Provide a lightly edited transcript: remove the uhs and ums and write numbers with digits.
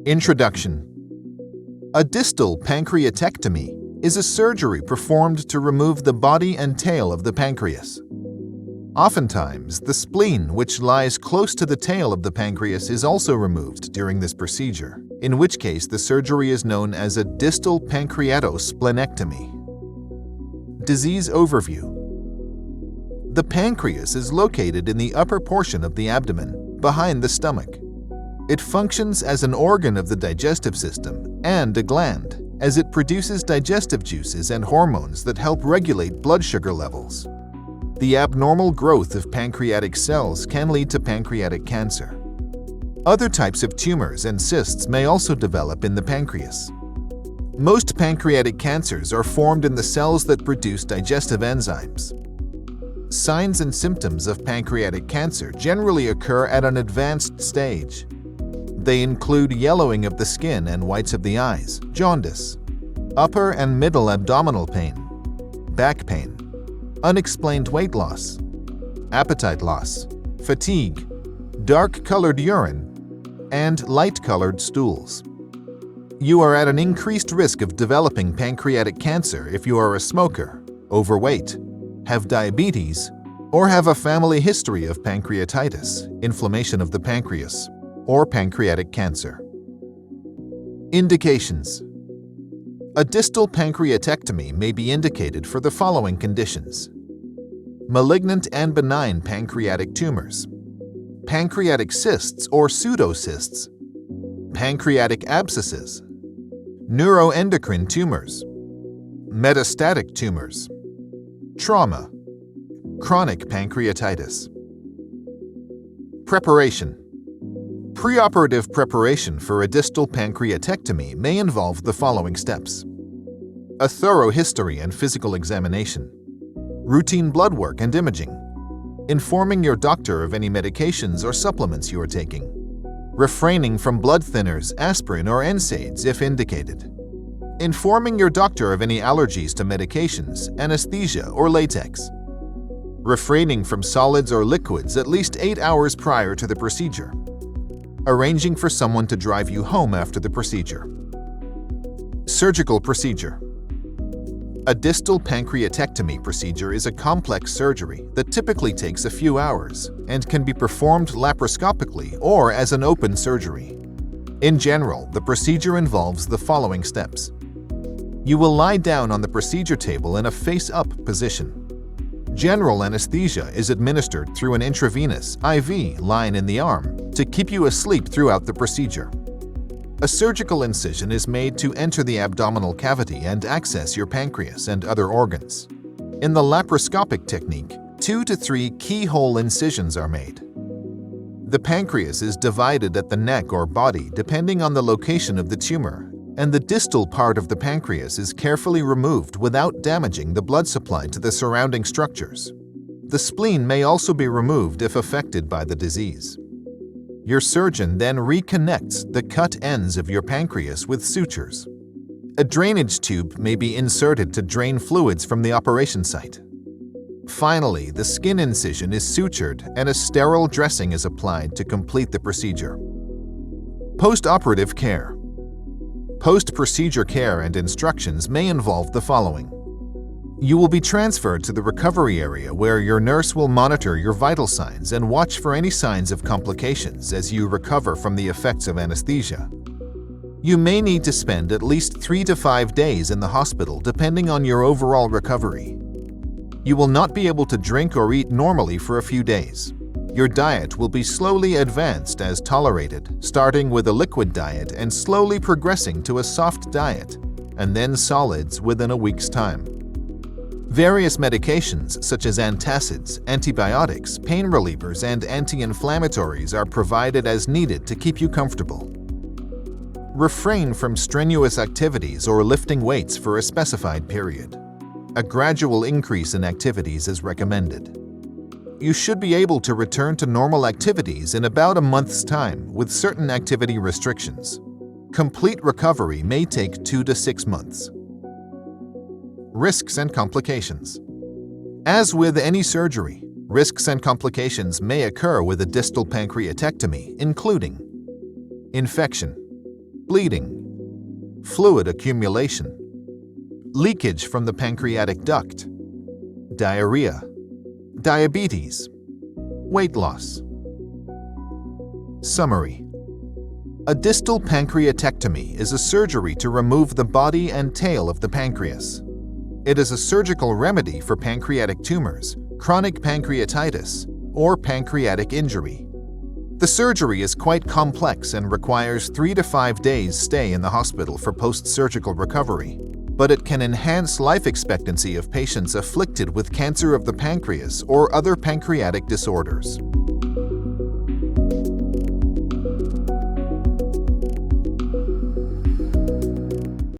Introduction. A distal pancreatectomy is a surgery performed to remove the body and tail of the pancreas. Oftentimes, the spleen, which lies close to the tail of the pancreas, is also removed during this procedure, in which case the surgery is known as a distal pancreatosplenectomy. Disease overview. The pancreas is located in the upper portion of the abdomen, behind the stomach. It functions as an organ of the digestive system and a gland, as it produces digestive juices and hormones that help regulate blood sugar levels. The abnormal growth of pancreatic cells can lead to pancreatic cancer. Other types of tumors and cysts may also develop in the pancreas. Most pancreatic cancers are formed in the cells that produce digestive enzymes. Signs and symptoms of pancreatic cancer generally occur at an advanced stage. They include yellowing of the skin and whites of the eyes, jaundice, upper and middle abdominal pain, back pain, unexplained weight loss, appetite loss, fatigue, dark-colored urine, and light-colored stools. You are at an increased risk of developing pancreatic cancer if you are a smoker, overweight, have diabetes, or have a family history of pancreatitis, inflammation of the pancreas, or pancreatic cancer. Indications. A distal pancreatectomy may be indicated for the following conditions: malignant and benign pancreatic tumors, pancreatic cysts or pseudocysts, pancreatic abscesses, neuroendocrine tumors, metastatic tumors, trauma, chronic pancreatitis. Preparation. Preoperative preparation for a distal pancreatectomy may involve the following steps: a thorough history and physical examination, routine blood work and imaging, informing your doctor of any medications or supplements you are taking, refraining from blood thinners, aspirin, or NSAIDs if indicated, informing your doctor of any allergies to medications, anesthesia, or latex, refraining from solids or liquids at least 8 hours prior to the procedure, arranging for someone to drive you home after the procedure. Surgical procedure. A distal pancreatectomy procedure is a complex surgery that typically takes a few hours and can be performed laparoscopically or as an open surgery. In general, the procedure involves the following steps. You will lie down on the procedure table in a face-up position. General anesthesia is administered through an intravenous IV line in the arm to keep you asleep throughout the procedure. A surgical incision is made to enter the abdominal cavity and access your pancreas and other organs. In the laparoscopic technique, 2 to 3 keyhole incisions are made. The pancreas is divided at the neck or body depending on the location of the tumor, and the distal part of the pancreas is carefully removed without damaging the blood supply to the surrounding structures. The spleen may also be removed if affected by the disease. Your surgeon then reconnects the cut ends of your pancreas with sutures. A drainage tube may be inserted to drain fluids from the operation site. Finally, the skin incision is sutured and a sterile dressing is applied to complete the procedure. Post-operative care. Post-procedure care and instructions may involve the following. You will be transferred to the recovery area where your nurse will monitor your vital signs and watch for any signs of complications as you recover from the effects of anesthesia. You may need to spend at least 3 to 5 days in the hospital depending on your overall recovery. You will not be able to drink or eat normally for a few days. Your diet will be slowly advanced as tolerated, starting with a liquid diet and slowly progressing to a soft diet, and then solids within a week's time. Various medications such as antacids, antibiotics, pain relievers, and anti-inflammatories are provided as needed to keep you comfortable. Refrain from strenuous activities or lifting weights for a specified period. A gradual increase in activities is recommended. You should be able to return to normal activities in about a month's time with certain activity restrictions. Complete recovery may take 2 to 6 months. Risks and complications. As with any surgery, risks and complications may occur with a distal pancreatectomy, including infection, bleeding, fluid accumulation, leakage from the pancreatic duct, diarrhea, diabetes, weight loss. Summary: a distal pancreatectomy is a surgery to remove the body and tail of the pancreas. It is a surgical remedy for pancreatic tumors, chronic pancreatitis, or pancreatic injury. The surgery is quite complex and requires 3 to 5 days stay in the hospital for post-surgical recovery, but it can enhance life expectancy of patients afflicted with cancer of the pancreas or other pancreatic disorders.